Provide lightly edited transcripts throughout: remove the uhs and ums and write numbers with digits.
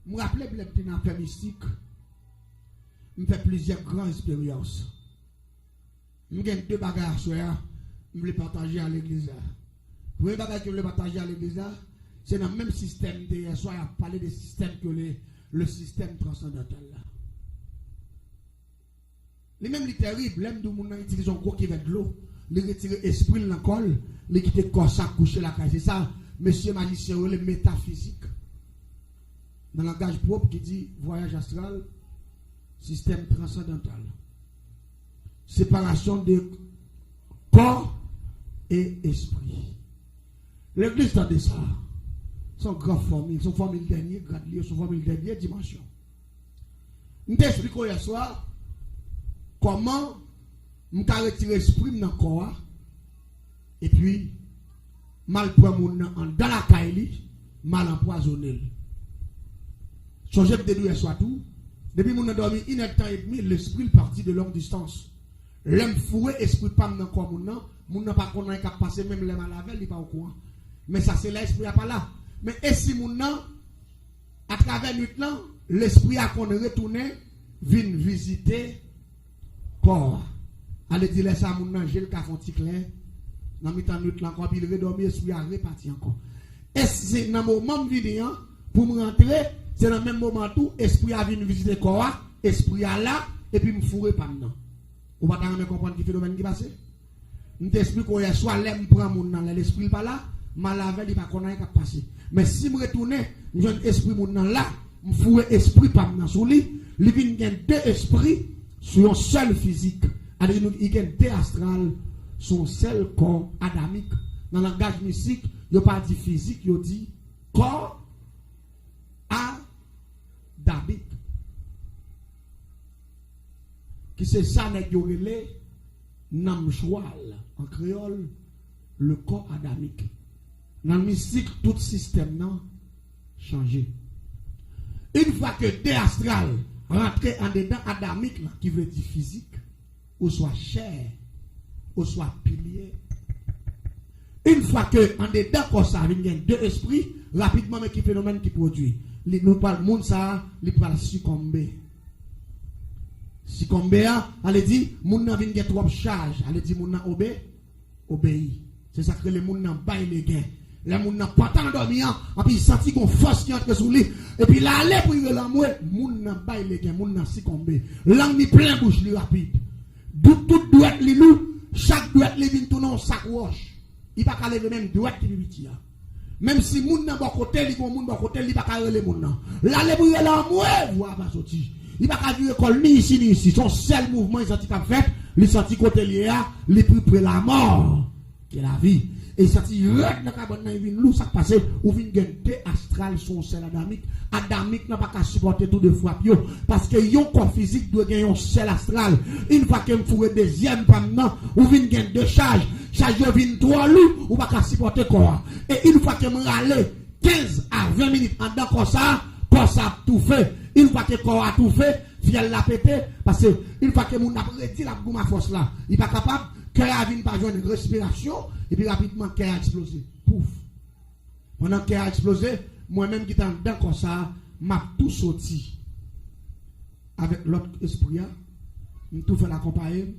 Je me rappelle que je suis fait mystique. Je fais plusieurs grandes expériences. Je gagne 2 bagages je voulais partager à l'église. Le premier bagage que je voulais partager à l'église, c'est dans le même système de soit à parler des systèmes que le système transcendantal. Les mêmes les terribles, l'aime de mon utilise un gros qui va de l'eau, les retirer esprit dans le col, les quitter corps ça coucher la case. C'est ça, monsieur magicien, le métaphysique. Dans le langage propre qui dit voyage astral, système transcendantal. Séparation de corps et esprit. L'église a de ça. Son grand formule, son formule dernier, grade lié, son formule dernière dimension. Nous t'expliquons hier soir comment nous avons retiré l'esprit dans le corps et puis mal prend mon dans la caille, mal empoisonné. Changer de hier soir tout. Depuis mon dormi 1 heure temps et demi, l'esprit parti de longue distance. L'homme fouet, esprit pas dans le corps mon n'a pas qu'on a qu'à passer même les malavel, il pas au courant. Mais ça c'est l'esprit pas là. Mais et si mon à travers nuit là, l'esprit a qu'on retourner vient visiter corps. Allez dire ça mon nan j'ai le cafon petit clair. Dans mi-temps nuit là encore puis il redormi esprit a reparti encore. Et c'est dans moment vidéo pour me rentrer, c'est dans le même moment tout esprit a vient visiter corps, esprit a là et puis me fourrer pas dedans. Ou pas me comprendre qui phénomène qui passe. Je t'explique qu'on y soit l'aime prend mon dans l'esprit pas là, malavel il pas connait qui passer. Mais si me retourner, j'ai esprit mon dans là, me fourrer esprit pas dans sous lui, il vient gagne 2 esprits sur un seul physique. Alors il gagne 2 astral sur un seul corps adamique. Dans le langage mystique, il pas dit physique, il dit corps adamique. Qui c'est ça n'est yorelé namjoual en créole le corps adamique. Dans le mystique tout système non changé. Une fois que 2 astral rentrent en dedans adamique là, qui veut dire physique ou soit chair ou soit pilier. Une fois que en dedans comme ça vient 2 esprits rapidement mais qui phénomène qui produit. Nous parle monde ça, il parle succomber. Si comme Béa, elle dit, moun nan vin gen trop charge, elle dit moun nan obéi. C'est ça que les moun nan bail les gains. Les moun nan pas tant dormi, et puis il senti qu'on force qui entre sous lui, et puis là aller pour y l'amour, moun nan bail les gains, moun nan si comme bé. Langue ni plein bouche li rapide. Tout doit li lou, chaque doit li vin tourner en sac roche. Il pas ka lever même doit qui lui même si moun nan bon côté, li bon moun bon côté, li pas ka rele moun nan. Là aller pour y l'amour, voix pas sorti. Il va pas vivre école ni ici ni ici. Son seul mouvement il senti qu'a fait, il senti côté lié à, il plus près la mort que la vie. Et il senti red dans cabane il vient lou ça passer ou vient gagner 2 astral son seul adamique. Adamique n'a pas qu'à supporter tout de fois parce que yon corps physique doit gagner un seul astral. Une fois que me fourre deuxième pendant ou vient gagner 2 charges. Charge vient 3 loup ou pas qu'à supporter corps. Et une fois que me râler 15 à 20 minutes en dedans comme ça tout fait. Une fois que le corps a tout fait, fiel l'a pété, parce que une fois que mon a retiré la gomme à force là, il n'est pas capable, cœur a venu pas joindre une respiration, et puis rapidement, cœur a explosé. Pouf. Pendant que cœur a explosé, moi-même qui étais dedans comme ça, m'a tout sorti. Avec l'autre esprit, nous tout fait l'accompagner,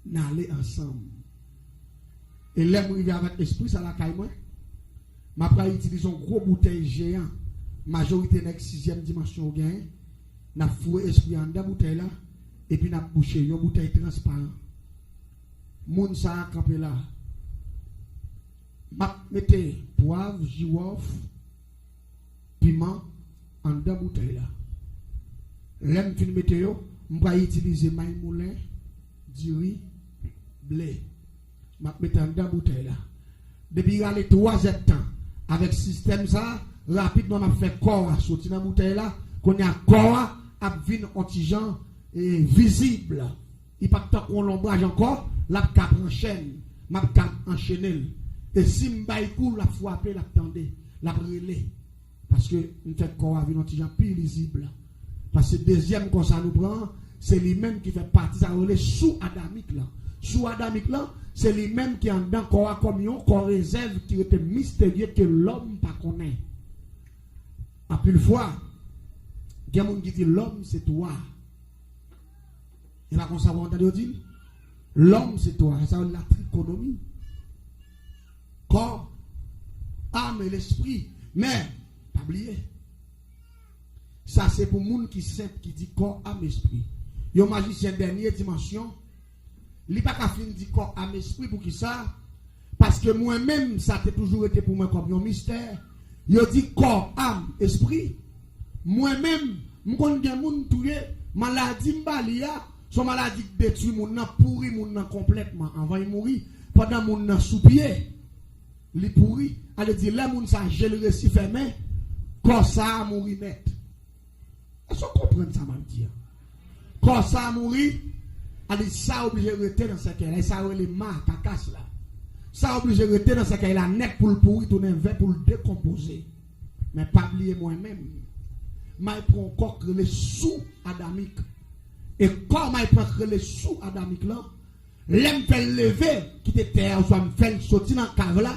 nous allons ensemble. Et là, je arrive avec l'esprit, ça la caille moi. Ma pas utiliser un gros bouteille géant. Majorité de 6e dimension gain. N'a foué esprit en dedans bouteille là. Et puis n'a bouché une bouteille transparente. Moun ça campé là. Ma mettez poivre, girofle, piment en dedans bouteille là. L'aime fin mettez yo, m'pa utiliser maï moulin, du riz, blé. Ma mettez en dedans bouteille là. Depuis aller 3 heures temps avec système ça rapidement m'a fait corps à sortir dans bouteille là qu'on a corps à venir antigen et visible il pas tant qu'on l'ombrage encore la cap en chaîne m'a cap enchaîner et si m'baille cool la frapper la tendez la brûler parce que nous fait corps à venir antigen plus visible parce que deuxième qu'on ça nous prend c'est lui-même qui fait partie ça relais sous adamique là. Sous adamique là, c'est lui-même qui est en dedans corps comme un corps réserve qui était mystérieux que l'homme pas connaît. À plus de fois, il y a des gens qui disent l'homme c'est toi. Et là, comme ça, vous entendez dire l'homme c'est toi. Ça veut dire la trichotomie. Corps, âme et l'esprit. Mais, pas oublier. Ça, c'est pour les gens qui sont qui dit corps, âme, esprit. Il y a un magicien dernière dimension. Il n'y a pas qu'à finir dire corps, âme, esprit pour qui ça? Parce que moi-même, ça a toujours été pour moi comme un mystère. Il dit corps, âme, esprit. Moi-même, je connais des gens qui maladie m'balia, son maladie qui détruit mon nan, pourri mon nan complètement avant de mourir. Pendant mon nan sous-pied, il pourri. Elle dit, là, mon ça, j'ai le récit fermé, corps ça a mouru net. Est-ce qu'on comprend ça, m'a dit? Quand ça a mouru, elle dit, ça obligé de rester dans ce qu'elle a. Ça a les marques, cacasse là. Ça obligé de rester dans ce qu'elle a net pour le pourrir, tourner vert pour le décomposer. Mais pas oublier moi-même. Je prends encore les sous-adamiques. Et quand je prends les sous-adamiques là, l'aime fait lever, quitter terre, soit me fait sortir dans le cave là.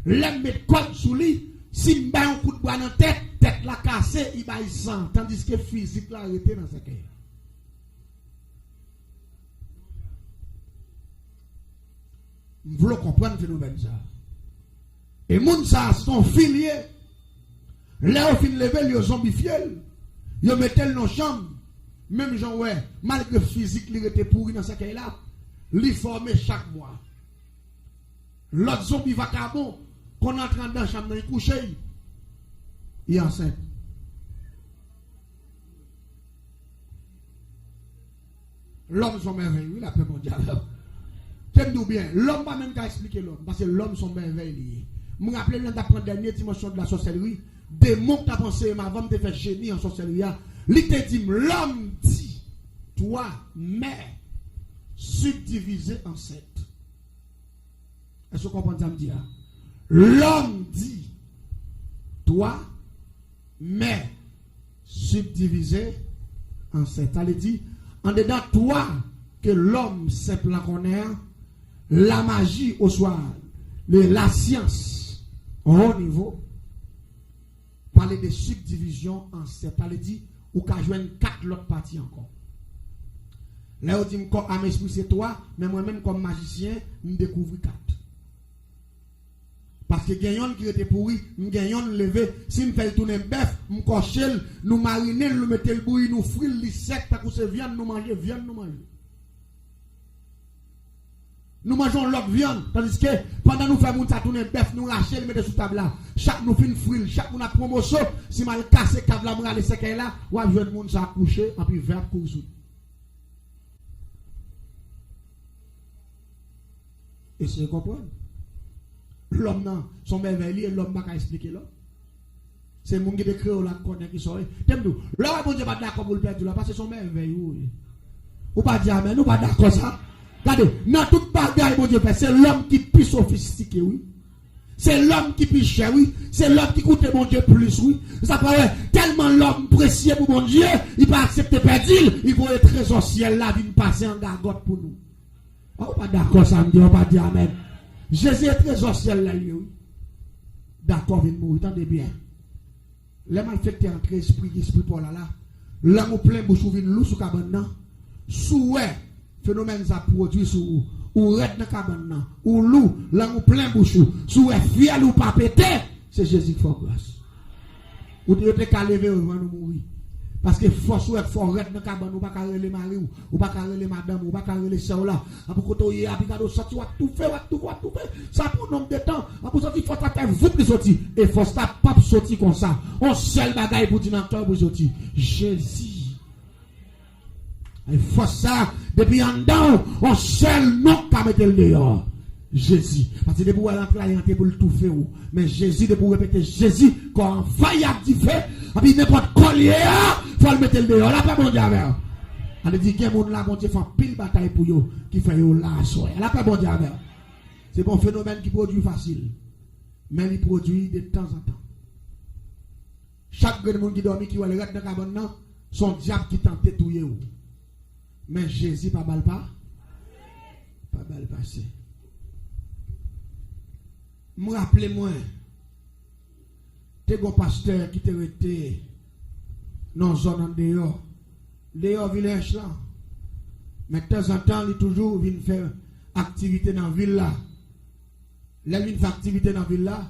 L'aime mettre code sous lui. Si je mets un coup de bois dans la tête, tête la cassée, il va y sang. Tandis que physique là arrêté dans sa cœur. Vous voulez comprendre le phénomène ça. Et moun ça sont filiés. Là, au fin de lever, ils sont zombifiés. Ils mettent dans nos chambres. Même gens, ouais, malgré physique, il était pourri dans sa cœur là. Ils forment chaque mois. L'autre zombie vacabon, qu'on entre dans la chambre, il couche, il est enceinte. L'homme sont merveilleux, la paix mondiale. T'aimes-nous bien, l'homme va même qu'à expliquer l'homme, parce que l'homme sont merveilleux. Je me rappelle d'apprendre la dernière dimension de la sorcellerie, des mots que tu as pensé, avant de te faire génie en sorcellerie, il te dit, l'homme dit, toi, mais, subdivisé en 7. Est-ce que vous comprenez ça me dit? L'homme dit, toi, mais, subdivisé en 7. Elle dit, en dedans toi, que l'homme simple la connaît, la magie au soir, la science au haut niveau, parler de subdivision en 7. Elle dit, ou qu'à joindre 4 autres parties encore. Là, on dit, à mes esprits, c'est toi, mais moi-même, comme magicien, je découvre 4. Parce que gagnons qui était pourri, nous gagnons levé. Si nous faisons tourner bœuf, nous cochons, nous mariner, nous mettons le bouilli, nous frions, nous sec, parce que c'est viande, nous manger, viande, nous manger. Nous mangeons l'autre viande, tandis que pendant nous faisons ça tourner bœuf, nous rachons, nous mettons sous table là. Chaque nous fin frill, chaque nous a promotion, si mal cassé, câble là, nous allons sec là, ou à jouer le monde ça coucher, et puis vers courir. Et c'est comprendre. L'homme non, son merveilleux, l'homme n'a qu'à expliquer là. C'est mon qui décrit là connaît qui sort. T'aimes-nous. Là, bon Dieu pas d'accord pour le perdre là parce que son merveilleux. Ou pas dire amen, ou pas d'accord ça. Regardez, dans toute bagaille bon Dieu fait, c'est l'homme qui plus sophistiqué oui. C'est l'homme qui plus cher oui, c'est l'homme qui coûte mon Dieu plus oui. Ça paraît tellement l'homme précieux pour mon Dieu, il pas accepter perdre, il va être trésor ciel là vient passer en gargote pour nous. Ou pas d'accord ça me dit, ou pas dire amen. Jésus est trésor ciel là, lui. D'accord, il mourir, attendez bien. Les malfaiteurs entre esprit pour là. Là, on plein bouche, vient loup sous cabane. Sous phénomène ça produit sous ou red dans cabane. Ou loup, là, on plein bouche. Sous fiel ou pas pété, c'est Jésus qui fait grâce. Ou tu te qu'à lever avant de mourir. Parce que force ou fort red dans cabane ou pas carrer les maris ou pas carrer les madame ou pas carrer les sœurs là après quand tu y a picado sorti ou tout fait ça pour nombre de temps après sorti faut ta vous plus sorti et force ta pas sorti comme ça on seul bagaille pour dire dans pour sorti Jésus et force ça depuis en dedans on seul non pas mettre le dehors Jésus parce que de pour l'employer pour le tout faire mais Jésus de pour répéter Jésus quand faille a dit fait et puis n'importe collier faut le mettre le dehors là pas bon Dieu avec elle dit que monde là bon Dieu fait pile bataille pour yo qui fait yo là soir là pas bon Dieu avec c'est bon phénomène qui produit facile mais il produit de temps en temps chaque monde qui dormi qui va le reste dans cabane nan son diable qui tente touyer mais Jésus pas mal pas mal passé. Me rappelez-moi t'es un pasteur qui t'a été dans la zone en dehors village là. Mais de temps en temps, il toujours vient faire activité dans la ville là. Là, il vient faire activité dans la ville là.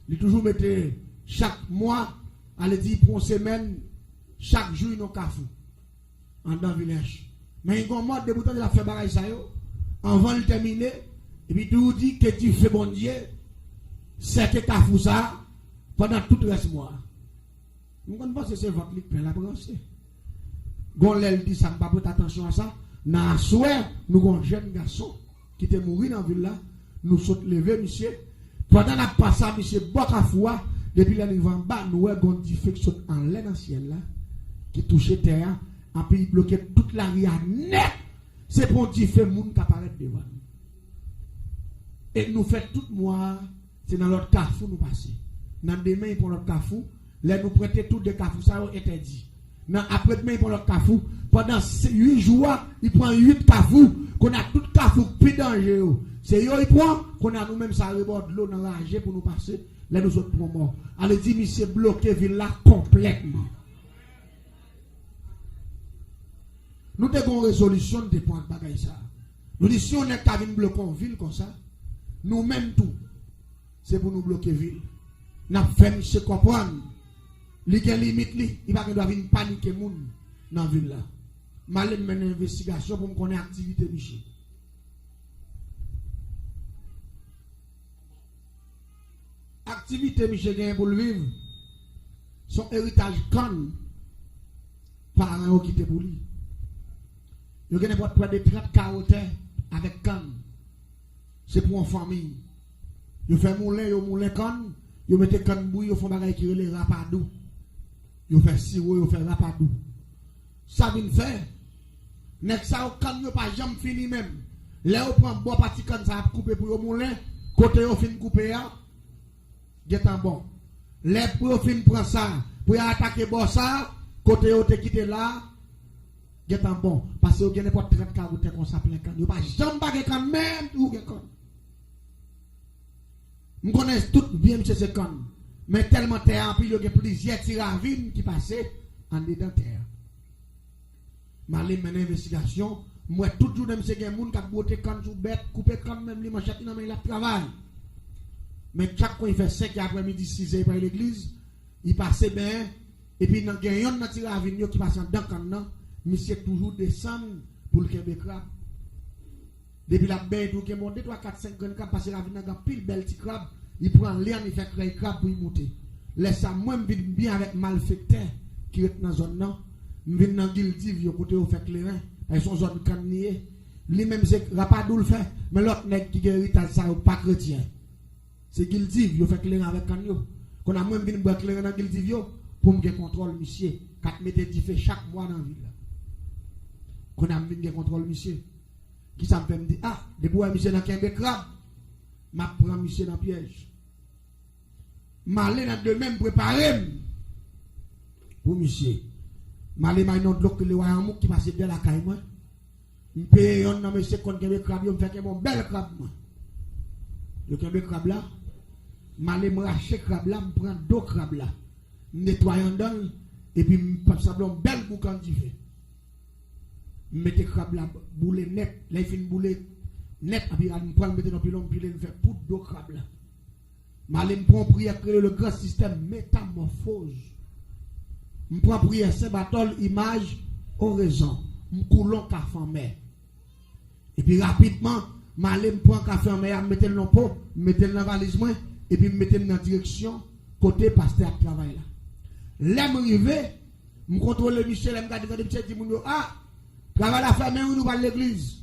Il toujours mettait chaque mois, allez dire pour une semaine, chaque jour, il y a un café en dans le village. Mais il y a un mois de bouton de la fait bagaille ça yo. Avant de terminer, et puis tout dit que tu fais bon Dieu, c'est que café ça pendant tout le reste mois. Je ne pense que c'est votre lit plein la pensée. Gonlel dit ça, ne pas prêter attention à ça. Dans la soirée, nous avons un jeune garçon qui était mort dans la ville là. Nous sommes levés, monsieur. Pendant la passage, monsieur, Bokafoua, depuis l'année en bas, nous avons une diffection en l'air dans le ciel là, qui touchait terre, et puis il bloquait toute la ria net. C'est pour dire que le monde qui apparaît devant nous. Et nous faisons tout mois, c'est dans notre carrefour nous passer. Dans demain pour notre carrefour, là nous prêter tout des carrefours, ça a été dit. Après demain pour notre carrefour, pendant 8 jours, il prend 8 carrefours, qu'on a tout carrefour plus dangereux. C'est eux, il prend, qu'on a nous-mêmes, ça reborde l'eau dans la rage pour nous passer, là nous autres pour mort. Allez dire, monsieur, bloqué ville là complètement. Nous avons une résolution de points de bagaille ça. Nous disons, si on est qu'à venir bloquer une ville comme ça, nous-mêmes tout, c'est pour nous bloquer ville. Nous faisons se comprendre. Il y a une limite, il va doit venir paniquer les gens dans la ville là. Je vais mener une investigation pour me connaître l'activité Michel. Activité Michel gagne pour le vivre. Son héritage con par un qui était pour lui. Il y a des 30 carottes avec canne. C'est pour une famille. Il fait moulin canne. Il met canne bouille, il fait des qui les rapadou. Il fait sirop, il fait rapadou. Ça vient faire. Nek ça au canne, il pas jamais fini même. Là, on prend bois parti canne, ça a coupé pour le moulin. Côté, on fin couper, get en bon. Les pour fin prend ça, pour attaquer bois ça, côté, on te quitté là. Get en bon, parce que vous avez n'importe 30 carottes comme ça plein canne. Vous pas jamais baguer canne même ou get canne. Nous connaissons tout bien M. Sekan, mais tellement terre, puis il y a plusieurs tiravines qui passaient en dedans terre. Je vais mener une investigation. Moi, toujours, M. Sekan, il y a des gens qui ont boté canne sous bête, coupé canne même, les manchettes, il a travail. Mais chaque fois, il fait 5 après-midi, 6 heures par l'église, il passe bien, et puis il y a un tiravine qui passe dans canne. Monsieur toujours descend pour le Québec crabe. Depuis la baie, tout qui est monté, 3, 4, 5 grands crabes, parce que la vie n'a pas pile belle petit crabe, il prend l'air, il fait créer crabe pour y monter. Laisse ça, moi, je vis bien avec malfecteur qui est dans la zone, non. Je vis dans Guildiv, je côté où fait clairin, parce qu'ils sont zone cannier. Lui-même, c'est Rapadou le fait, mais l'autre nègre qui guérit, ça, pas chrétien. C'est Guildiv, je fait clairin avec canio. Qu'on a moi, je vis clairin dans Guildiv, pour me contrôle, monsieur. 4 mètres de fait chaque mois dans la ville. Qu'on a mis contrôle, monsieur. Qui ça me fait me dire, ah, depuis que monsieur dans un crabe, je prends monsieur dans le piège. Je vais aller dans de même préparer pour monsieur. Je vais aller dans l'autre le royaume qui passe de la caille. Je paye un dans monsieur contre un crabe, je me fais un bel crabe. Le crabe là, je vais aller me racheter le crabe là, je prends 2 crabes là. Je nettoie dedans et puis je passe un bel boucan qui fait. Mettez crabe là, boule net, là il fait une boule net, et puis je prends mettre dans pilon, puis je fais poudre de crabe là. Je prends prière créer le grand système métamorphose. Je prends prière Saint-Barthol, image, oraison. Je coulons café en mer. Et puis rapidement, je prends café en mer, je mets le pot, je mets dans la valise, et puis je mets dans la direction, côté pasteur à travail là. Là, je arrive, je contrôle Michel, je regarde Michel, je dis, ah, travail la famille ou nous parlons de l'église.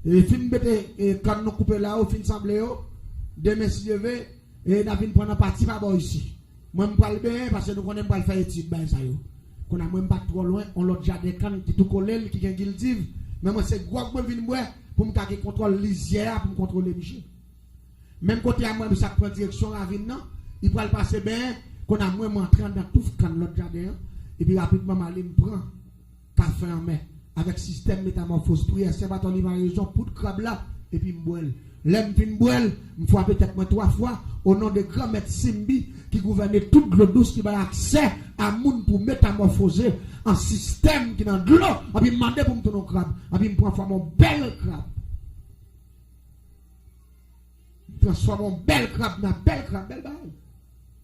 Et fin bête quand nous coupons là, fin semblé, demain si je vais, et nous fin prendre partie par bas ici. Moi je parle bien parce que nous connaissons pas faire étude ben ça yo. Qu'on a même pas trop loin, on l'autre jardin canne qui tout collé qui gagne guildive, mais moi c'est gros moi vinn moi pour me garder contrôle lisière pour me contrôler Michel. Même côté à moi ça prend direction à vinn non, il va le passer bien qu'on a moi entrant dans tout canne l'autre jardin et puis rapidement m'aller me prend café en main. Avec système métamorphose prière Saint-Bartholomew raison pour de crabe là et puis m'boile L'aime fin boel, me fois peut-être moi 3 fois au nom de grand maître Simbi qui gouvernait toute l'eau douce qui a accès à moun pour métamorphoser un système qui dans de l'eau. A puis demander pour me tourner crabe, a puis me prendre mon bel crabe. Transforme mon bel crabe, belle balle.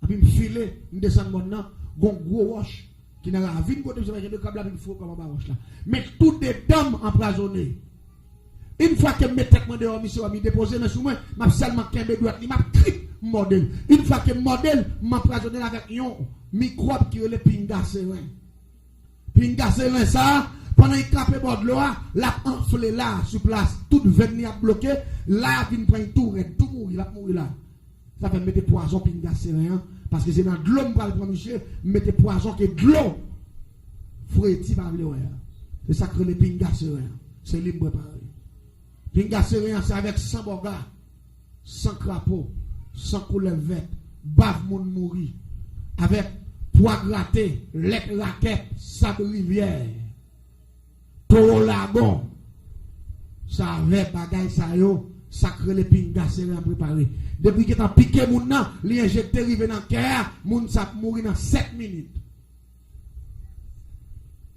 A puis me filer, me descendre maintenant, gon gros roche qui n'a la vie côté de de crabe là il faut comme un roche là. Mais toutes des dames emprisonnées. Une fois que je mets tête dehors, monsieur, je vais déposer dans moi, je vais seulement qu'un droite, je vais modèle. Une fois que modèle, je vais empoisonner avec un microbe qui est le pingaserin. Pingaserin, ça, pendant qu'il cape bord de l'eau, la enflé là, sur place, tout venir à bloquer, là, il prend tout, tout mourir, il va mourir là. Ça fait mettre poison pingaserin, parce que c'est dans de l'eau, je vais monsieur, mettre poison qui est de l'eau. Fouetti par l'eau. C'est ça que le pingaserin. C'est libre pareil. Pingaserin, c'est avec 100 bogas, 100 crapauds, 100 couleurs vertes, bave moun mouri, avec poids gratté, lait raquette, sable rivière, taureau lagon, ça avec bagaille ça yo, ça crée les pingaserin préparé. Depuis que t'as piqué moun nan, li injecté rive dans cœur, moun sa mouri dans 7 minutes.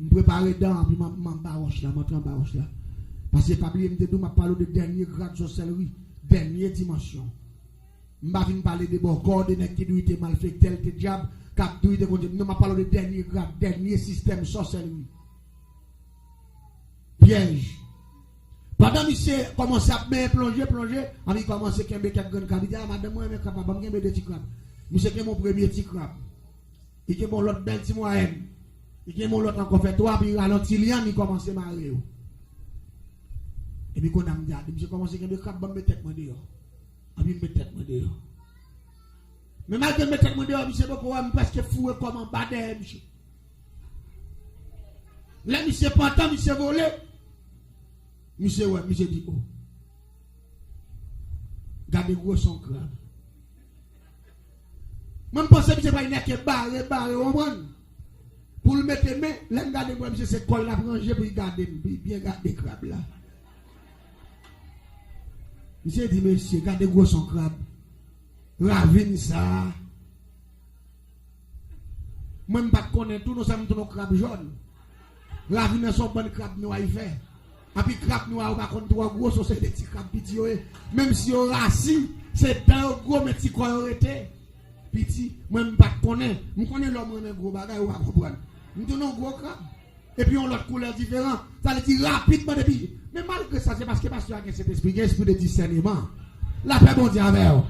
Me préparer dans puis m'en baroche là, m'entrer en baroche là. Parce que pas oublier me m'a parlé de dernier grade de sorcellerie, dernière dimension. M'a vinn parler de bon coordonnées qui doit être mal fait tel que diable, cap doit être non m'a parlé de dernier grade, dernier système sorcellerie. Piège. Pendant monsieur commence à plonger, il commence à kembe quelques grandes crabes. Il dit ah madame moi mais capable me kembe des petits crabes. Monsieur qui est mon premier petit crabe. Il est mon l'autre belle petit moyenne. Il est mon l'autre encore fait 3 puis ralenti lian il commence à marrer. Et puis quand on a dit, monsieur commence à gagner des crabes, me tête moi dehors. Et puis me tête moi dehors. Mais malgré me tête moi dehors, monsieur beaucoup me presque fou comme en bas de monsieur. Là monsieur pantant, monsieur volé. Monsieur ouais, monsieur dit oh. Gardez gros son crabe. Moi je pense que monsieur pas une qui barré au monde. Pour le mettre main, là regardez moi monsieur c'est col la ranger pour garder bien garder crabe là. Monsieur dit, monsieur, gardez gros son crabe. Ravine ça. Moi, je ne connais pas tout, nous sommes tous nos crabes jaunes. Ravine son bon crabe noir, il fait. Et puis, crabe noir, on va contre trois gros, c'est des petits crabes petits. Même si on rassis, c'est un gros, mais petit quoi été. Petit, moi, je ne connais pas. Je connais l'homme, un gros bagage, on va comprendre. Nous donnons un gros crabe. Et puis, on a l'autre couleur différente. Ça veut dire rapidement depuis. Mais malgré ça, c'est parce que pasteur a cet esprit de discernement. La paix, bon Dieu, avec vous.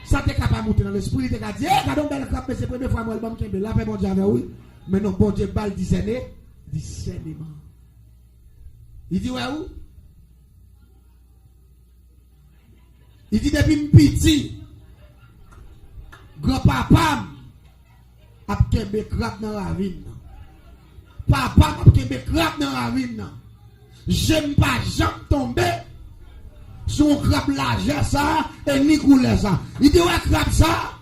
Ça t'es capable de monter dans l'esprit, t'es capable de dire, regardons belle crabe, c'est la première fois moi, le bon la paix, bon Dieu, avec oui. Mais non, bon Dieu, balle discernement. Il dit, ouais, où? Il dit, depuis petit, grand-papa a kembe crabe dans la ville. Papa a kembe crabe dans la ville. J'aime pas jamais tomber sur un crabe large ça et ni couler ça. Il dit ouais crabe ça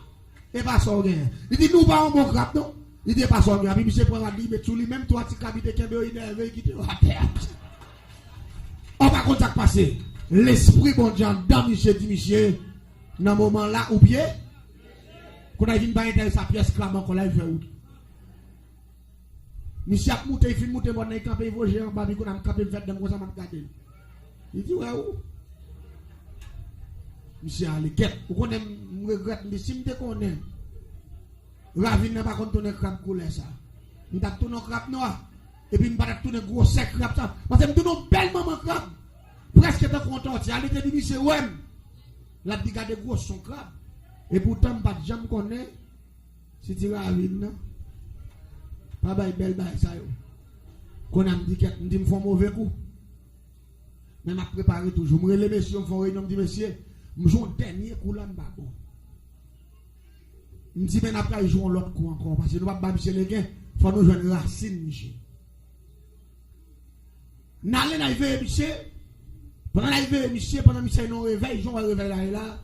et pas ça rien. Il dit nous pas un bon crabe non. Il dit pas ça rien. Puis monsieur prend la dit mais tout lui même toi tu capite qui est énervé qui te à terre. On va contact passer. L'esprit bon Dieu dans monsieur dit monsieur dans moment là ou bien qu'on a vinn pas intéresser sa pièce clamant qu'on l'a fait où. Monsieur a monté, il fait monter, bon, il campé, il va gérer en bas, il a campé, il fait de moi, ça m'a gardé. Il dit, ouais, où? Monsieur a les quêtes. Vous connaissez, je regrette, mais si je connais, Ravine n'a pas tourné crabe couleur ça. Je vais tourner crabe noir. Et puis, je vais tourner gros sec crabe ça. Parce que je tourne belle maman crabe. Presque pas content. Elle était dit, monsieur, ouais. La brigade gros son crabe. Et pourtant, je ne vais jamais connaître. Si tu Ravine, non? Pas bail belle bail ça yo. Qu'on a dit que me font mauvais coup. Mais m'a préparé toujours. Me les messieurs font réunion me dit monsieur, me joue dernier coup là bas bon. Me dit mais après ils jouent l'autre coup encore parce que nous pas monsieur les gains, faut nous joindre racine monsieur. N'allez na veille monsieur. Pendant la veille monsieur, pendant monsieur nous réveil, ils ont réveil là.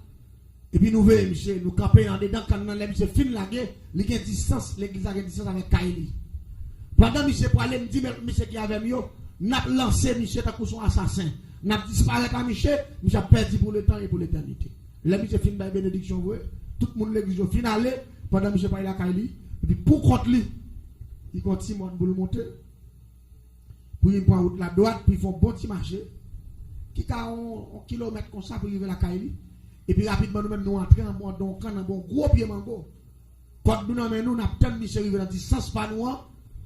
Et puis nous veillons monsieur, nous camper en dedans quand nous monsieur fin la guerre, il y a distance, l'église a distance avec Kaili. Pendant monsieur pour aller me dire monsieur qui avait mieux, n'a lancé monsieur ta son assassin. n'a disparu à Michel, nous avons perdu pour le temps et pour l'éternité. Là, monsieur fin by bénédiction, tout le monde l'église au final, pendant que monsieur parle à Kaili, et puis pour contre lui, il continue pour le monter. Pour il prend route la droite, puis ils font bon petit marché, qui a un kilomètre comme ça pour arriver à la Kaili. Et puis rapidement, nous-mêmes, nous entrons en mode donc, un bon gros pied mango. Quand nous avons nous avons monsieur arrivé dans distance pas nous,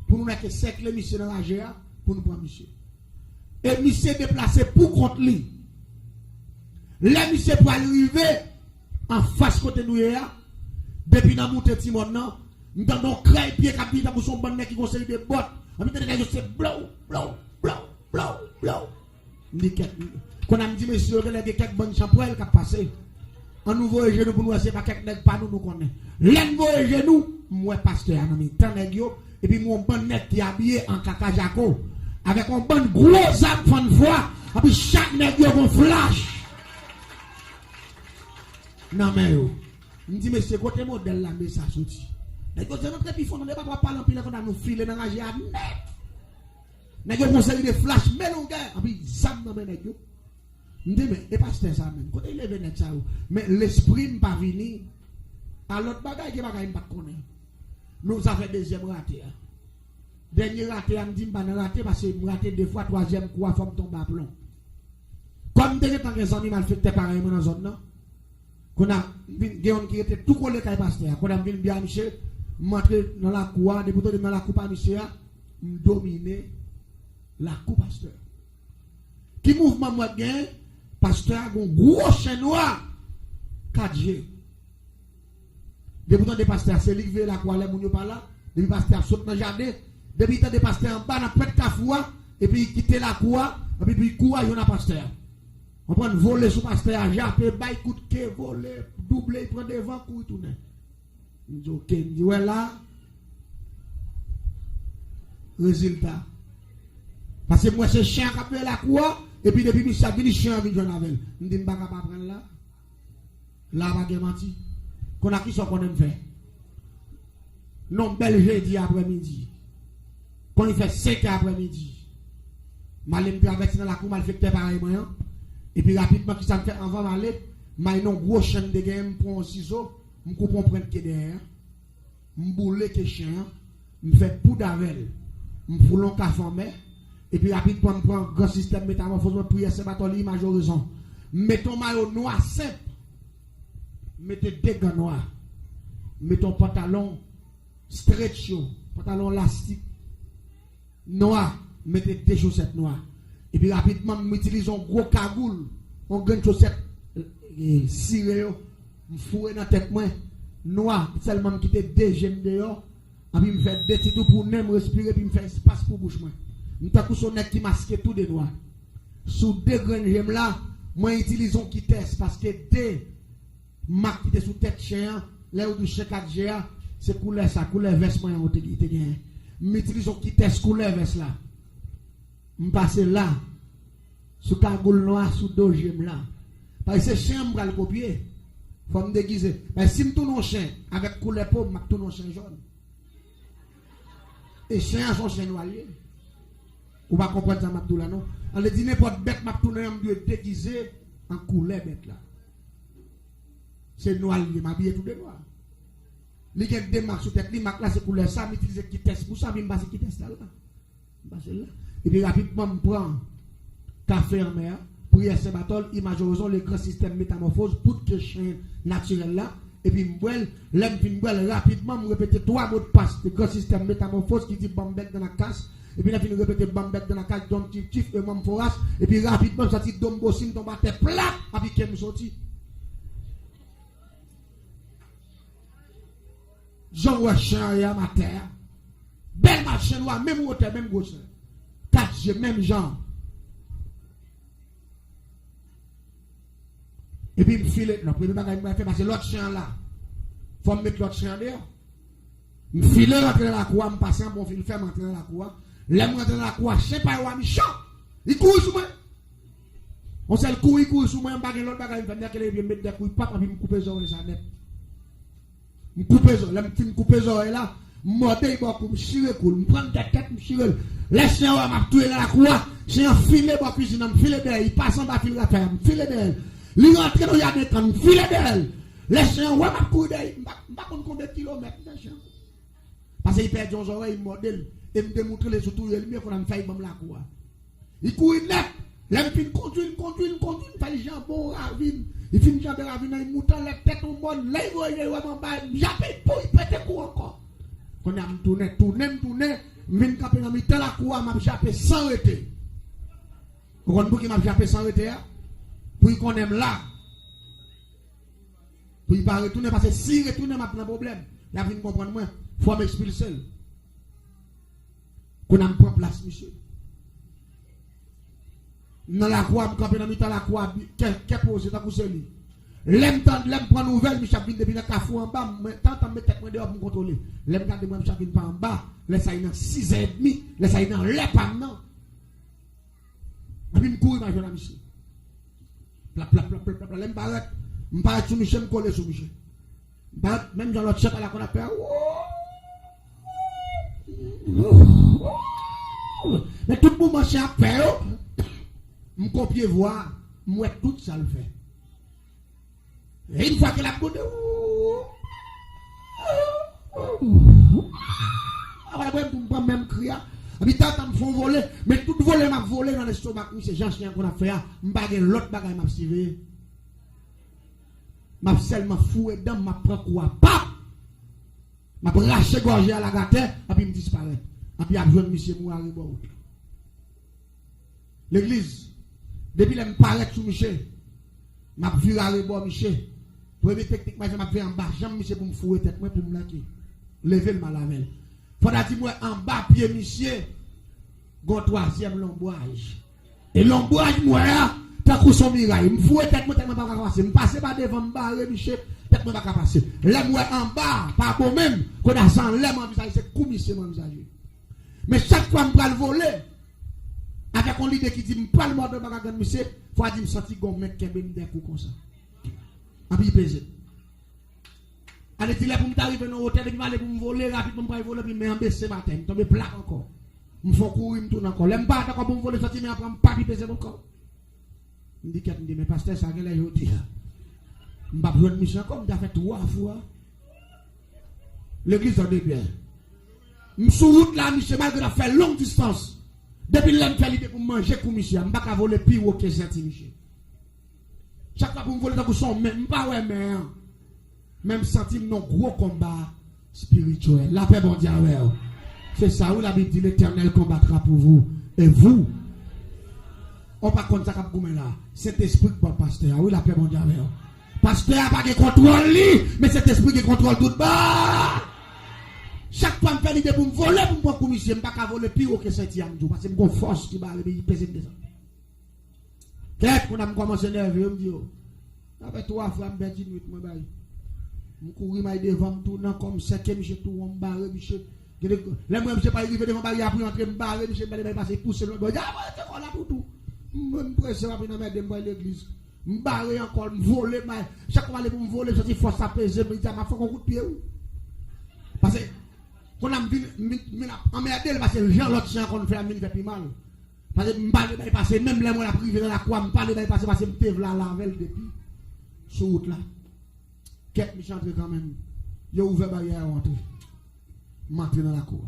pour nous mettre cercle monsieur dans la GA, pour nous prendre monsieur. Et monsieur déplacé pour contre lui. Là, monsieur pour arriver en face côté nous, depuis nous monter Timon, nous avons créé pied capitaine pour son bon qui conseille des bottes. On dit que c'est blow. Quand on dit, monsieur, il y a quelques bonnes champouelles qui ont passé. En nouveau genou pour nous, c'est pas quelques nègres, pas nous, nous connaissons. L'envo genou, moi, pasteur, et puis mon bon net qui est habillé en caca jaco, avec un bon gros âme fan voix, et puis chaque nègre a un flash. Non, mais yo, je dis, mais c'est côté modèle là, mais ça sorti. Les gars, c'est notre épiphone, on n'est pas parler en pile, on a nous filer dans la GA net. Nègre conseille des flash, mais non, gars, et puis zam dans mes nègres. Mais pasteur ça même, quand il est venu ça, mais l'esprit n'est pas venu. À l'autre bagaille qui bagaille pas connaître. Nous avons fait deuxième raté. Dernier raté, on dit pas raté parce que raté deux fois, troisième quoi, faut tomber à plomb. Comme des temps que les animaux fait pareil dans la zone là. Qu'on a gens qui était tout collé avec pasteur. Qu'on a vu bien Michel, monter dans la cour, débuter dans la cour par Michel, dominer la cour pasteur. Qui mouvement moi gain pasteur a un gros chien noir 4G. Depuis que des pasteurs, c'est lui qui veut la croix, les gens pas là. Depuis que pasteur saute dans le jardin. Depuis que des pasteurs en bas, dans le cafoua, et puis il quitte la croix, et puis il court, il y a un pasteur. On prend voler sous pasteur, japper, bail coup de quai, voler, doubler, il prend devant, courir, tourner. Il dit, ok, il dit, ouais là. Résultat. Parce que moi, c'est chien qui a fait la croix. Et puis depuis que ça vient, chien vient jouer avec. Je dis, je ne vais pas prendre là. Là, je vais menti. Qu'on a qui soit qu'on aime faire. Non, bel jeudi après-midi. Quand il fait 5 après-midi. Je vais traverser dans la cour, je vais faire pareil. Et puis rapidement, qui ça me fait avant d'aller, je vais un gros chaîne de game, je prends un ciseau, je coupe un prendre qui derrière. Je boule le chien, je fais poudre avec. Je foule un café en mer. Et puis rapidement, je prends un grand système métamorphose, je prie ce bâton l'image horizon. Mettons maillot noir simple. Mettez des gants noirs. Mettons pantalon stretch, pantalon élastique noir. Mettez des chaussettes noires. Et puis rapidement, m'utilisons un gros cagoule, on gagne chaussettes ciré, m'fouer dans la tête moi, noir, seulement me quitter deux gemmes dehors, et puis me faire des petits tout pour ne me respirer, puis me faire espace pour bouche moi. M'ta coup son nez qui masque tout de noirs. Sous deux grandes gemmes là, moi utilisons qui test parce que deux marques qui étaient sous tête chien, là où du chien 4G, c'est couleur ça, couleur veste moi on te gagne. M'utilisons qui test couleur veste là. M'passe là, sous cagoule noir, sous deux gemmes là. Parce que chien m'va le copier. Faut me déguiser. Mais si me tourne un chien avec couleur pauvre, m'a tourne un chien jaune. Et chien sont chien noir. Ou pas comprendre ça m'a là non. On le dit n'importe bête m'a tourner un dieu déguisé en couleur bête là. C'est noir il m'a habillé tout de noir. Li gen des marques sous tête, li marque là c'est couleur ça, m'utiliser qui test pour ça, me passer qui test là. M'passe là. Et puis rapidement, je prends café en mer, prière Saint-Barthol, image horizon, le grand système métamorphose, pour que chien naturel là. Et puis, je rapidement, je répète 3 mots de passe, le grand système métamorphose qui dit bambette dans la casse. Et puis, je répète bambette dans la casse, don tif, et mon foras. Et puis, rapidement, je sorti dombo sim, tombe à terre plat, avec qui je sorti. Jean Wachan et à ma terre. Belle marche noire, même hauteur, même gauche. 4G, même genre. Et puis, il me file, le premier bagage que je fais, parce que l'autre chien là, il faut me mettre l'autre chien dehors. Je me file rentrer dans la cour, je me passe un bon fil, je rentrer dans la cour. Là, je rentre dans la cour, je ne sais pas où je suis. Il court sur moi. On sait le coup, il court sur moi, je ne sais pas l'autre bagage, je vais mettre des couilles, papa, puis je me coupe les oreilles, ça net. Je me coupe les oreilles, là, je me coupe les oreilles là. Mordé beaucoup, me chire cool, me prendre ta tête, me chire. Laisse un m'a tué dans la cour, c'est un filet pour cuisine, me filer d'elle, il passe en bas fil la terre, me filer d'elle. Il rentre dans yard de me filer d'elle. Laisse un m'a courir d'elle, m'a combien de kilomètres parce qu'il perd son oreille, il mordé et me démontrer les surtout il mieux qu'on a fait comme la cour. Il court net, l'aime fin conduire, fait jambon ravine. Il finit jambon ravine, il mouton la tête au monde, là il voit vraiment bas, j'appelle pour il pète coup encore. Quand on a tourné, vient camper dans mi-temps la cour, m'a jappé sans arrêter. Vous comprenez pour qu'il m'a jappé sans arrêter pour qu'on aime là. Pour il pas retourner parce que si retourner m'a un problème. Il a vient comprendre moi, faut m'expulser. Qu'on a prend place monsieur. Dans la cour, m'a camper dans mi-temps la cour, qu'est posé dans coucher lui. L'aime prendre nouvelle, Michel vient depuis le cafou en bas, tant me tête moi dehors pour contrôler. L'aime garder moi Michel vient pas en bas, laisse ça dans 6h30, laisse ça dans les pam non. Et puis me courir ma jeune Michel. L'aime paraît, me paraît sur Michel, me coller sur Michel. Même dans l'autre chat là qu'on a fait. Mais tout le monde marche à faire. Me copier voir, moi tout ça le fait. Et une fois que la bonne pour même crier habitant me font voler mais tout voler m'a volé dans l'estomac c'est Jean chien qu'on a fait m'baguer l'autre bagaille m'a suivi m'a seulement foué dedans m'a prend quoi pas m'a raché gorge à la gâte et puis me disparaît et puis a joindre monsieur Mouari bon l'église depuis le me paraît sous monsieur m'a vu à rebord monsieur premier technique moi m'a fait en bas jambe monsieur pour me fouer tête moi pour me laquer lever le malavel faudra dire moi en bas pied monsieur gon troisième lomboage et lomboage moi tant que son miraille me fouet tête moi tellement pas passer me passer pas devant me barrer monsieur tête moi pas passer là moi en bas pas bon même qu'on a sans l'air mon visage c'est comme monsieur mon visage mais chaque fois me va le voler avec un leader qui dit me pas le mort de bagarre monsieur faut dire me sentir gon mec qui me des coups comme ça a puis pesé. Allez, tu l'as pour m'arriver dans l'hôtel, et puis aller pour me voler, rapidement pour me voler, puis me baisser matin, me tomber plat encore. Me font courir, me tourne encore. L'aime pas d'accord pour me voler, sortir, mais après, me pas peser mon corps. Me dit, mais pasteur, ça, qu'elle est aujourd'hui. Me pas besoin de mission comme, me fait 3 fois. L'église en est bien. Me sous route là, monsieur, malgré la fait longue distance. Depuis là, me fait l'idée pour manger, pour monsieur, me pas voler pire ou que c'est, monsieur. Chaque fois pour me voler dans le son, même pas ouais, mais même sentir nos gros combats spirituels. La paix mondiale. C'est ça où la Bible dit l'Éternel combattra pour vous. Et vous, on pas contre ça comme là. Cet esprit pour pasteur. Oui, la paix mondiale. Pasteur n'a pas de contrôle, mais cet esprit qui contrôle tout bas. Chaque fois, je fais l'idée pour me voler, pour me commissionner, je ne peux pas voler pire que 7e jour. Parce que je me force qui va aller peser des gens. Qu'est-ce qu'on a commencé à nerver, je me dis, après 3 fois, je me dis, je courir devant, je tourne comme 5e, je tourne, je me barre, je là, moi, je ne sais pas arriver devant le barrière pour entrer, je me barre, je vais passer, pousser le barrière, je vais là pour tout. Je me presse, je vais dans l'église. Je me barre encore, je me voler, chaque fois, je me voler, je suis force à peser, je me dis, je vais faire un coup de pied. Parce que, quand on a emmerdé, parce que les gens, l'autre chien, qu'on fait la mine, fait plus mal. Parce que je ne parle pas passer, même les mots la privé dans la croix, je ne parle pas passer parce que je me là, la veille depuis. Sur route là. Quelques mich entré quand même. Ils ont ouvert barrière à entrer. M'entrer dans la cour.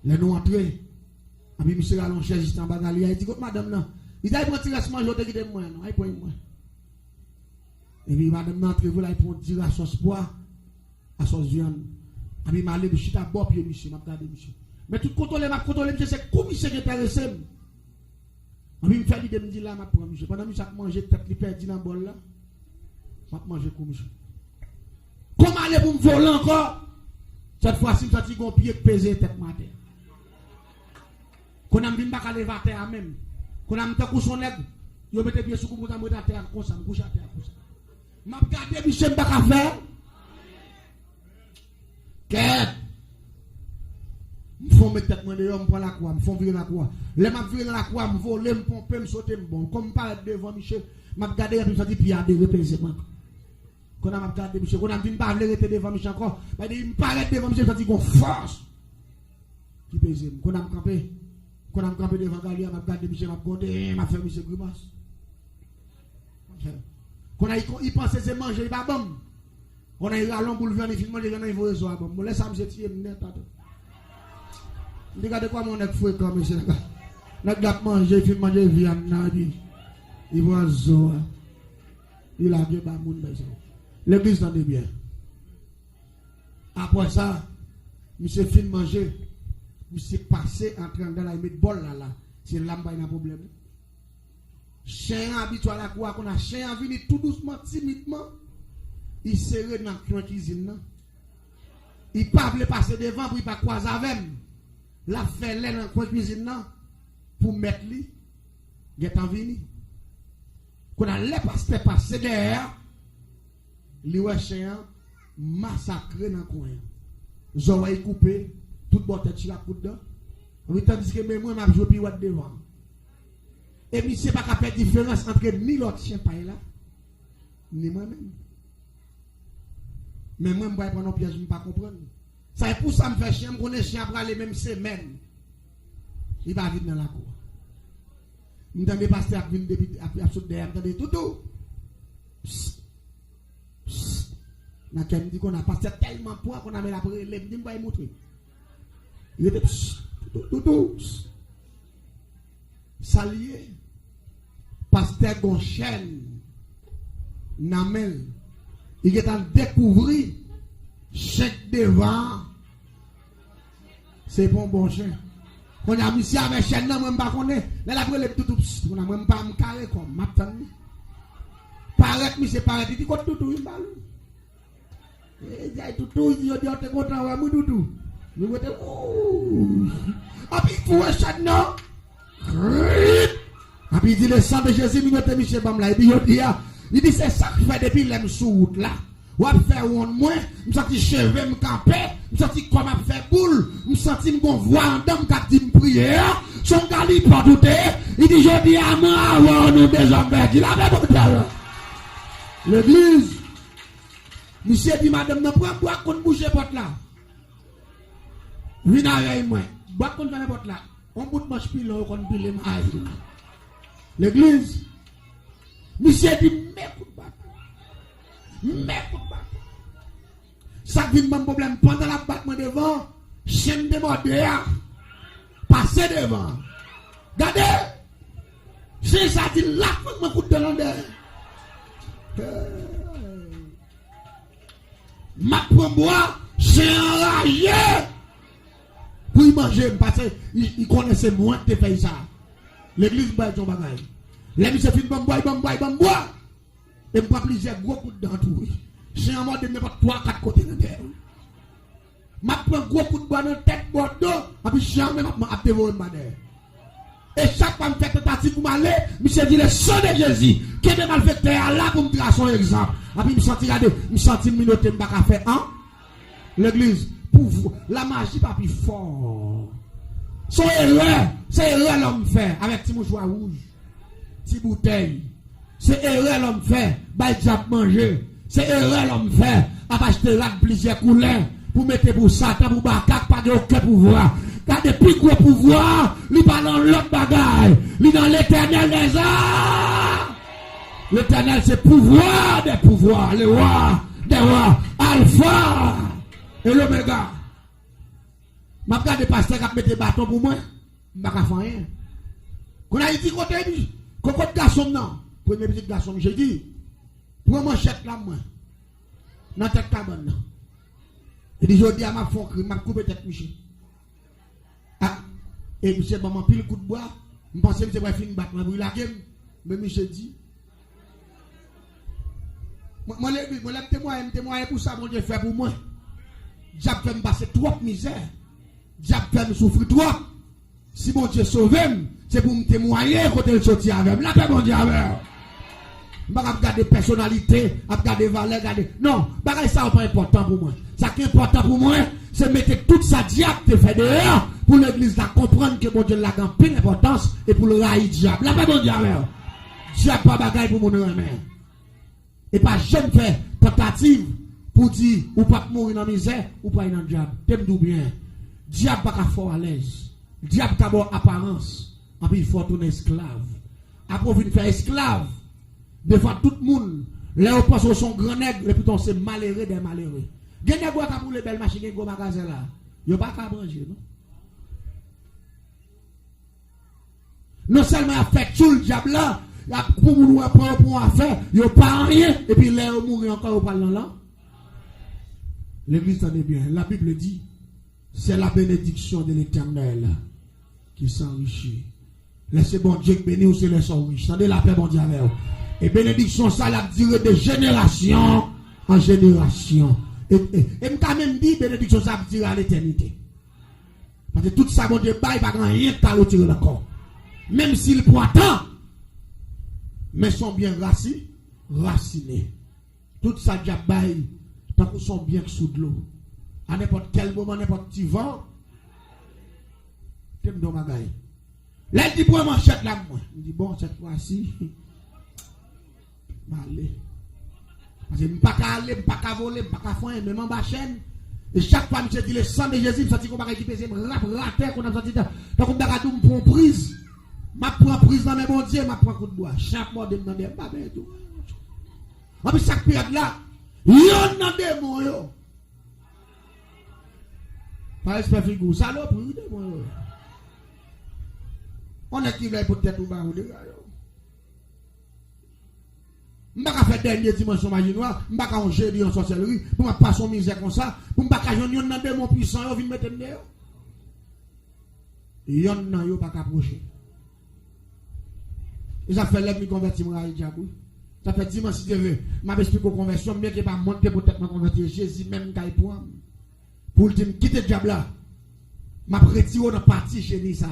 Les nous entrés. Et puis monsieur allons chercher juste en bas d'aller. Il dit, madame là, il a pris un tirage manger, il a dit, moi, non, il prend moi. Et puis madame là, vous là, il prend un tirage à sauce pois, à sauce viande. Et puis je suis à bord, pied, monsieur, je regarde monsieur. Mais tout contrôler, monsieur, c'est comme monsieur qui est intéressé. Et puis il me fait l'idée, me dit là, je prends monsieur. Pendant que monsieur a mangé, tête qui perdu dans le bol là, je vais manger comme monsieur. Comment aller pour me voler encore? Cette fois-ci, je suis un pied pesé tête matin. Quand on a mis à lever à terre même, quand on a mis à coucher son aigle, je mets pied sur le couche à terre comme ça, je couche à terre comme ça. Je regarde monsieur, je ne vais pas faire. Qu'est-ce? Je fais mettre tête dehors, je prends la croix, je fais virer la croix. Les m'a virer la croix, je vole, je pompe, je saute, bon. Comme je parle devant Michel, je regarde et je dis, puis il y a des repésements. Quand on a regardé monsieur, quand on a dit pas arrêter devant monsieur encore, il pas arrêter devant monsieur, ça dit qu'on force. Qui pèse, quand on a campé devant Galia, on a regardé monsieur, on a regardé, on a fait monsieur grimace. Quand il pensait c'est manger, il pas bon. On a eu à l'homme pour le venir, il manger, il faut ça bon. Moi laisse ça me tirer net tata. Regardez quoi mon nèg fouet comme monsieur. Nèg gars manger, il manger viande na bi. Il voit zo. Il a bien ba moun besoin. L'église tendez bien. Après ça, monsieur fin manger, monsieur passé entrant dans la mettre bol là. C'est là pas un problème. Chien habitué à la cour, qu'on a chien venu tout doucement, timidement. Il serre dans la cuisine. Il ne pas passer devant pour ne pas croiser avec lui. La fait dans la cuisine pour mettre lui. Il est en vini. Quand on a les pasteurs passer derrière, les chien massacré dans le coin. Zoé coupé, toute bonne tête sur la coude dedans. Tandis que moi, je joue puis devant. Et puis, c'est pas qu'à faire différence entre ni l'autre chien paille là, ni moi-même. Mais moi, je ne vais pas piège, je ne vais pas comprendre. Ça est pour ça que je me fais chien, je connais chien après les mêmes semaines. Il va vite dans la cour. Je me dis, pasteur, je viens de derrière, je me dis, tout. Je me dis qu'on a passé tellement de poids qu'on a mis la prière, je me dis, je vais vous montrer. Il était tout. Salier. Pasteur Gonchel, Namel, il est en découvrir chèque devant. C'est bon chien. On a mis ça avec chien, non, même pas qu'on est. Là, après, les tout, on a même pas me carré comme m'attend. Paraît, mais c'est paraît, il dit, quoi, tout, il balle. Et il dit, tout, il dit, on est content, on est tout. Nous, on est, ouh. Ah, puis, il faut un chien, non? Et puis il dit le sang de Jésus, il mette Michel Bamla. Et puis il dit c'est ça que fait depuis l'aime sous route là. Ou à faire un moins, je me sens cheveux me camper, je me sens comme à faire boule, je me sens me voix en dame qui dit me prier. Son gali pas douter, il dit je dis à moi avoir nous des hommes il avait bon l'église. Monsieur dit madame ne prend boire qu'on bouge porte là. Vina avec moi. Boire qu'on va porte là. On bout de manche pile qu'on pile maille. L'église, monsieur dit, mais pour battre. Ça vient de mon problème. Pendant la battement devant, chaîne de mort derrière, passer devant. Regardez, c'est ça dit là, pour me coûter de l'endroit. Ma prend bois, c'est enragé. Pour y manger, parce qu'il connaissait moins de faire ça. L'église baille son bagage. Les monsieur fin bon bois. Et pas plusieurs gros coups dans tout. C'est un mode de même pas 3-4 côtés de terre. M'a prend gros coup de bois dans tête bordeaux, et puis jamais m'a dévoré ma terre. Et chaque fois que je fais tentative pour m'aller, monsieur dit le sang de Jésus, qui est malfaiteur là pour me tracer son exemple. Et puis me sentir minoté, m'pas faire hein? L'église pour vous, la magie pas plus fort. Son erreur, c'est erreur l'homme fait avec petit mouchoir rouge, petit bouteille. C'est erreur l'homme fait, bah il manger. C'est erreur l'homme fait, à acheter là plusieurs couleurs pour mettre pour Satan, pour Bakak, pas de aucun pouvoir. Car depuis gros pouvoir, il pas dans l'autre bagaille, il dans l'éternel des arts. L'éternel c'est pouvoir des pouvoirs, le roi des rois, Alpha et l'Oméga. Je regarde des pasteurs qui mettent des bâtons pour moi. Je ne vais pas faire rien. Quand on a dit côté, quand on garçon, non. Premier petit garçon, j'ai dit, prends mon chèque là, moi. Dans la tête cabane. Il dit, je dis à ma fond, je vais couper tête, Michel. Ah, et Michel, maman, pile coup de bois. Je pensais que Michel va finir battre, mais la game. Mais Michel dit, moi, je témoigne pour ça, mon Dieu fait pour moi. J'ai fait me passer trop de misère. J'ai fait me souffrir trop. Si mon Dieu sauve, c'est pour me témoigner quand il sortit avec. La paix, mon Dieu, avec. Je ne vais pas regarder personnalité, regarder valeur, regarder. Non, ça n'est pas important pour moi. Ce qui est important pour moi, c'est mettre toute sa diable te fait dehors pour l'église là comprendre que mon Dieu l'a grand pleine importance et pour le raï diable. La paix, mon Dieu, avec. Diable pas bagaille pour mon aimé. Et pas jeune fait, tentative pour dire ou pas mourir dans la misère ou pas dans le diable. T'aimes tout bien. Diable pas fort à l'aise. Diable d'abord apparence. Après il faut tourner esclave. Après il faire esclave. Des fois tout le monde, là on pense au son grand nègre et puis on c'est malheureux des malheureux. Gen nèg qui pour les belles machines et gros magasin là. Yo pas qu'à manger non. Non seulement a fait tout le diable là, pour nous apprendre pour affaire, yo pas rien et puis là on mourir encore au parlant là. L'église tenez bien, la Bible dit c'est la bénédiction de l'Éternel qui s'enrichit. Laissez bon Dieu bénir ou c'est les sont riches. Tendez la paix bon Dieu avec vous. Et bénédiction ça l'a duré de génération en génération. Et quand même dit bénédiction ça va à l'éternité. Parce que tout ça bon Dieu bail pas grand rien que t'as retiré encore. Même s'il prend temps, mais sont bien racinés. Tout ça déjà bail tant qu'ils sont bien sous de l'eau. À n'importe quel moment, n'importe petit vent, t'aimes dans ma gaille. Là, il dit pour manchette là, moi. Il dit bon, cette fois-ci, allez. Parce que je ne peux pas aller, je ne peux pas voler, je ne peux pas faire, même en bas chaîne. Et chaque fois, je dis le sang de Jésus, je sens qu'on va récupérer, je rater, qu'on a senti, donc on va tout me prise. Je prends prise dans mes bons dieux, je prends coup de bois. Chaque mois, je me demande, pas bien tout. En plus, chaque période là, il y a un démon, yo. Par esprit figure, salope, oui, démon, yo. On est qui veut peut-être ou pas, ou de gars, yo. Je ne vais pas faire dernier dimanche sur magie noire, je ne vais pas faire jeudi en sorcellerie, pour ne pas son misère comme ça, pour ne pas faire un démon puissant, il vient mettre dedans. Il y en a qui pas approcher. Et ça fait l'homme qui convertit mon diable. Ça fait dimanche si tu veux. Je m'explique aux conversions, bien que pas monter peut-être me convertir. Jésus même qui pour le dire quitter le diable là. Je retire dans la partie génie ça.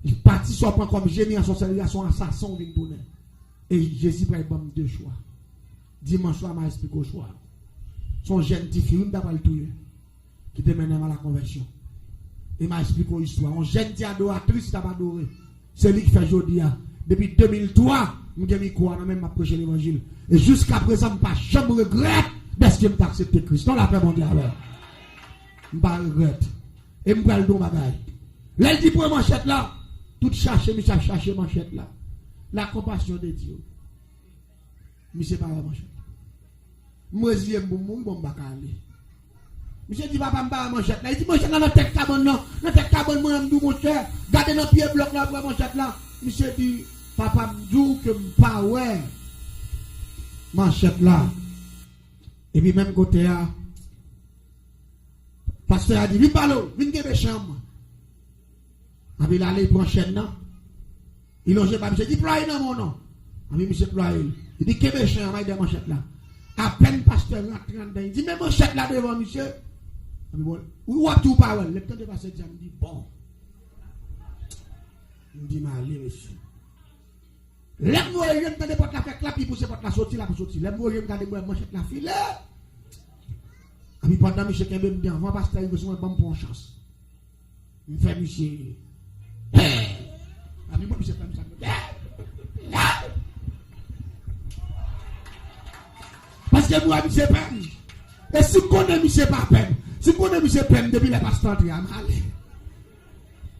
Je parti sur point comme génie en sorcellerie, son assassin vient pour nous. Et Jésus prend deux choix. Dimanche soir, je m'explique au choix. Son jeune petit fille, d'après le tout, qui te mène à la conversion. Et m'a expliqué l'histoire. Un jeune petit adoratrice qui t'a adoré. C'est lui qui fait aujourd'hui. Depuis 2003, je me crois, je même prêché l'évangile. Et jusqu'à présent, je ne pas jamais regrette parce que je accepté Christ. Non, la paix mondiale. Je ne pas regrette. Et je vais le don bagaille. Là, il dit pour manchette là, tout chercher, mais chercher manchette là. La compassion de Dieu. Mais c'est pas la manchette. Moi, je viens pour mon bon bacalé. Monsieur dit, papa, je ne manchette là. Il dit, manchette là, dans tête cabane, non. Dans tête cabane, moi, je me dis, mon cher, gardez dans le pied bloc là, pour manchette là. Monsieur dit, papa, je me dis que je ne pas, ouais. Manchette là. Et puis, même côté là, pasteur a dit, viens par là, viens de chambre. Et puis, il allait pour chaîne là. Il longe pas, monsieur dit, ploie dans mon nom. Et puis, monsieur ploie. Il dit, qu'est-ce que je fais de manchette là? À peine pasteur rentre dedans. Il dit, mais manchette là devant, monsieur. Et puis, bon, où a tout parole? Le temps de passer, il me dit, bon. Il me dit, mais allez, monsieur. Lève-moi, je me donne porte la fête là, puis pousse porte la sortie là pour sortir. Lève-moi, je me donne manchette la file. Et puis, pendant monsieur Kembe me dit, avant pasteur, il veut se mettre pour chance. Il me fait, monsieur. Et puis, moi, monsieur fait ça. Parce que moi, monsieur peine. Et si vous connaissez monsieur pas peine, si vous connaissez monsieur peine depuis les pasteurs, il a mal.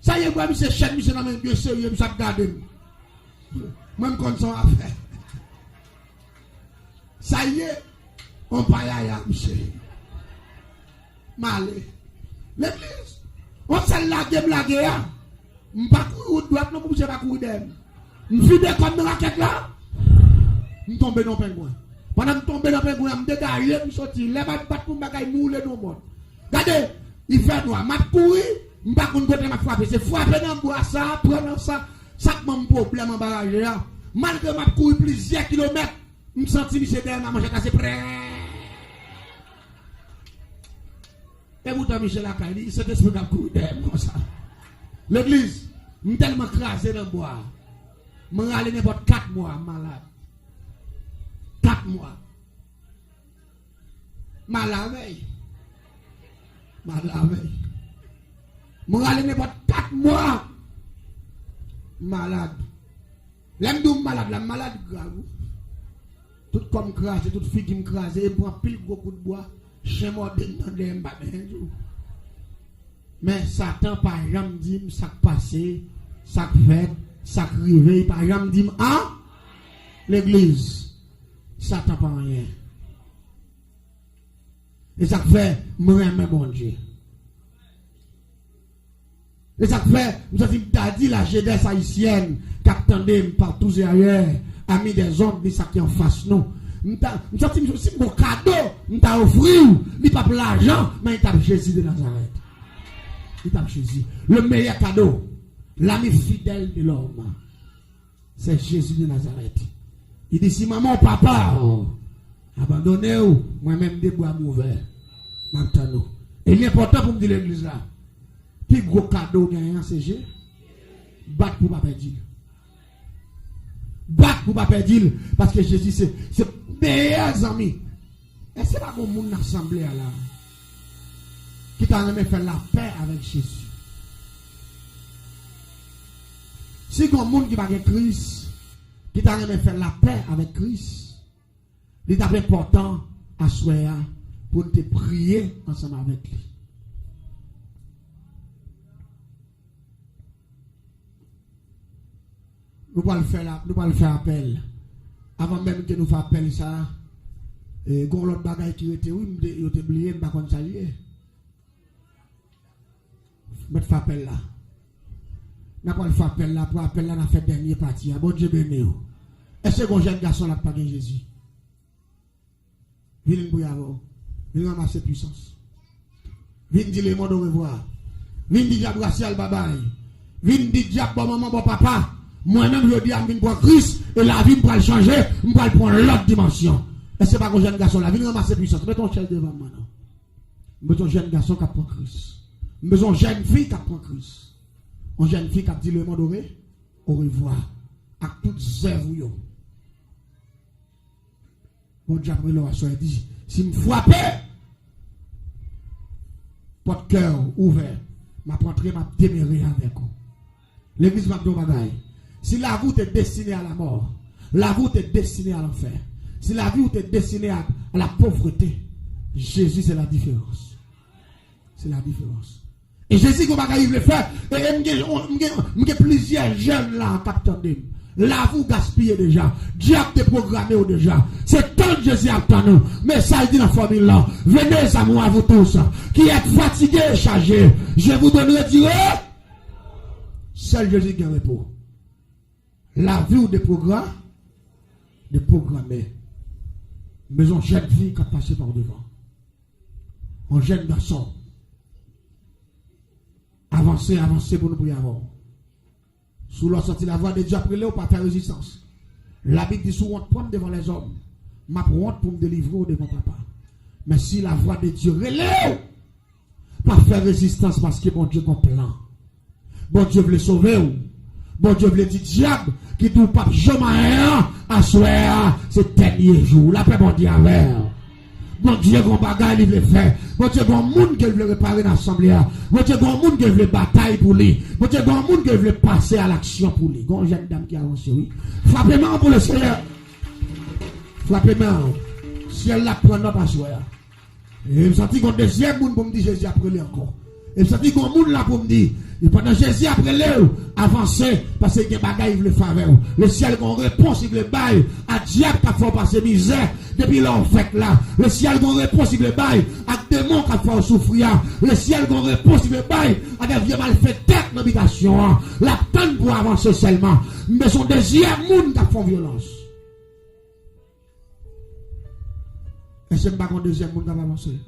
Ça y est, moi, monsieur chèque, monsieur n'a même bien sérieux, monsieur a gardé. Même quand son affaire. Ça y est, on parle à monsieur. Malé. L'église, on s'est lagué, blagué, hein. Je ne vais pas courir de droite, non, je ne vais pas courir d'aime. Je suis comme une raquette là. Je tombe dans le pingouin. Pendant que je tombe dans le pingouin, je me dégage, je sorti. Les bats pour me bagaille mouler dans le monde. Regardez, il fait noir. Je courir, je ne vais pas courir, je frapper. C'est frapper dans le bois, ça, prendre ça, ça me problème en barrage là. Malgré que je courir plusieurs kilomètres, je me sens que c'est derrière ma manchette assez près. Et vous, Michel Akali, c'est esprit qui courir derrière comme ça. L'église, je suis tellement crasé dans le bois. Je suis allé n'importe 4 mois malade. 4 mois. Malade. Malade. Je suis allé n'importe 4 mois malade. L'aime malade, la malade grave. Tout comme crasé, toute fille qui me crase, et prend pile gros coup de bois, chien mort dans des mbats. Mais Satan, par exemple, dit, ça passé, ça fait, ça réveille, par exemple, dit, ah, l'église, Satan pas rien. Et ça fait, moi, mon Dieu. Et ça fait, vous avez dit la jeunesse haïtienne, qui attendait partout et ailleurs, amis des hommes, mais ça qui en face, non. Nous avons dit, mon cadeau, nous avons offert, il pas l'argent, mais il t'a Jésus de Nazareth. Il t'a Jésus. Le meilleur cadeau, l'ami fidèle de l'homme, c'est Jésus de Nazareth. Il dit, si maman, papa, abandonnez-vous, moi-même, des bois mauvais. Maintenant. Et l'important pour me dire l'église là, plus gros cadeau gagnant, c'est Jésus. Battre pour pas perdre. Battre pour pas perdre. Parce que Jésus, c'est meilleurs amis. Et c'est pas comme mon assemblée là, qui t'a même fait la paix avec Jésus. Si il y a un monde qui va avec Christ, qui t'a même fait la paix avec Christ, il est important à soi pour te prier ensemble avec lui. Nous allons faire appel. Avant même que nous fassions appel ça, et quand l'autre bagaille qui était oui, il était oublié, pas comme ça lié. Mais faire appel là. N'a pas le faire appel là pour appel là n'a fait dernier partie. Bon Dieu béni. Est-ce que un jeune garçon n'a pas gagné Jésus? Viens pour y avoir. Viens ramasser puissance. Viens dire le monde au revoir. Viens dire diable racial babaye. Viens dire diable bon maman bon papa. Moi-même je dis à pour Christ et la vie pour le changer, pour prendre l'autre dimension. Et c'est pas un jeune garçon là, viens ramasser puissance. Mets ton chef devant moi non. Mets un jeune garçon qui prend Christ. Mets une jeune fille qui prend Christ. Une jeune fille qui dit le monde au revoir. À toutes œuvres. Mon Dieu après le soir dit, si me frappe, porte cœur ouvert, m'a rentré, m'a déméré avec vous. L'église m'a dit bagaille. Si la route est destinée à la mort, la route est destinée à l'enfer. Si la route est destinée à la pauvreté, Jésus c'est la différence. C'est la différence. Et Jésus qu'on va le faire, et il y a plusieurs jeunes là en captant. Là, vous gaspillez déjà. Dieu a te programmé déjà. C'est tant que Jésus attend nous. Mais ça, il dit dans la famille là. Venez à moi, vous tous, qui êtes fatigués et chargés. Je vous donnerai du seul Jésus qui a repos. La vie ou des programmes, de programmer. Mais on jeune fille qui a passé par devant. On jeune garçon. Avancez pour nous prier avant. Sous la sortie la voix de Dieu après là, pas faire résistance. La Bible dit sous honte prendre devant les hommes. Ma honte pour me délivrer devant papa. Mais si la voix de Dieu relève, pas faire résistance parce que bon Dieu a un plan. Bon Dieu veut sauver. Bon Dieu veut dire diable qui tout pas jamais à soir c'est dernier jour. La paix bon Dieu avec. Bon Dieu, bon bagaille, il veut faire. Bon Dieu, bon monde qui veut réparer l'assemblée. Bon Dieu, bon monde qui veut bataille pour lui. Bon Dieu, bon monde qui veut passer à l'action pour lui. Bon jeune dame qui avance, oui. Frappez-moi pour le Seigneur. Frappez-moi. Si elle la prend, non pas soir. Et je me sens qu'on deuxième monde pour me dire Jésus après lui encore. Et je me sens qu'on monde là pour me dire. Et pendant Jésus après lui, avancez, parce que les bagailles veulent faire. Le ciel a une réponse, il veut bailler. À diable qui a fait passer misère. Depuis là, on fait là. Le ciel a une réponse, il veut bailler. À démons qui a fait souffrir. Le ciel a une réponse, il veut bailler. À des vieux malfaiteurs dans l'habitation. La peine pour avancer seulement. Mais son deuxième monde qui a fait violence. Est-ce que je ne pas un deuxième monde qui va avancer?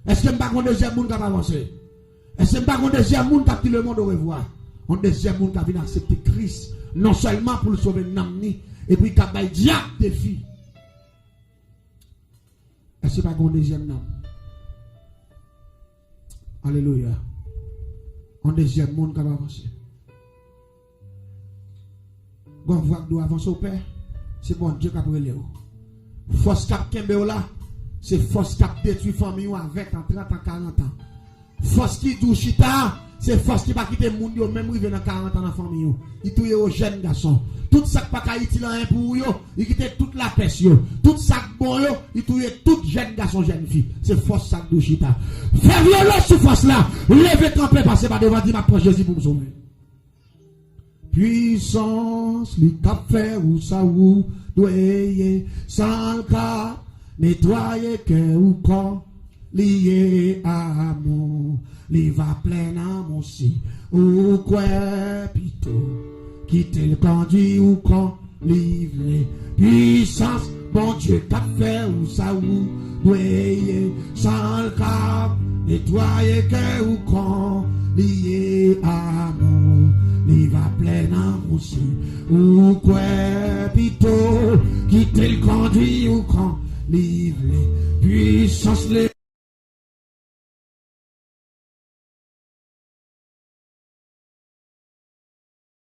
Est-ce que je ne pas un deuxième monde qui va avancer? Est-ce que je ne pas un deuxième monde qui a dit le monde au revoir? Un deuxième monde qui a venu accepter Christ. Non seulement pour le sauver Namni, et puis qui a baillé diable défi. Est-ce que ce n'est pas un deuxième nom? Alléluia. Un deuxième monde qui va avancer. Bon, voir doit avancer au Père. C'est bon Dieu qui a brûlé. Force cap Kembe là, c'est force cap détruit famille avec en 30 ans, 40 ans. Force qui douchita, C'est force qui va quitter le monde, même arrivé dans 40 ans dans la famille. Il touille aux jeunes garçons. Tout ça qui pas Haïti là pour eux, il quitte toute la peste. Tout ça bon yo, il touille tout jeunes garçons, jeunes filles. C'est force ça de chita. Faire violence sur force là. Levez camper, passer par devant, dire ma proche Jésus pour me sauver. Puissance, lui cap fait ou ça ou doyer, sans le cas, nettoyer cœur ou corps, lié à amour, li va plein amour si, ou quoi pito, quitter le conduit ou quand, livrer, puissance, bon Dieu cap fait ou ça ou doyer, sans le cas, nettoyer cœur ou corps, lié à amour, li va plein amour si, ou quoi pito, quitter le conduit ou quand, livrer, puissance les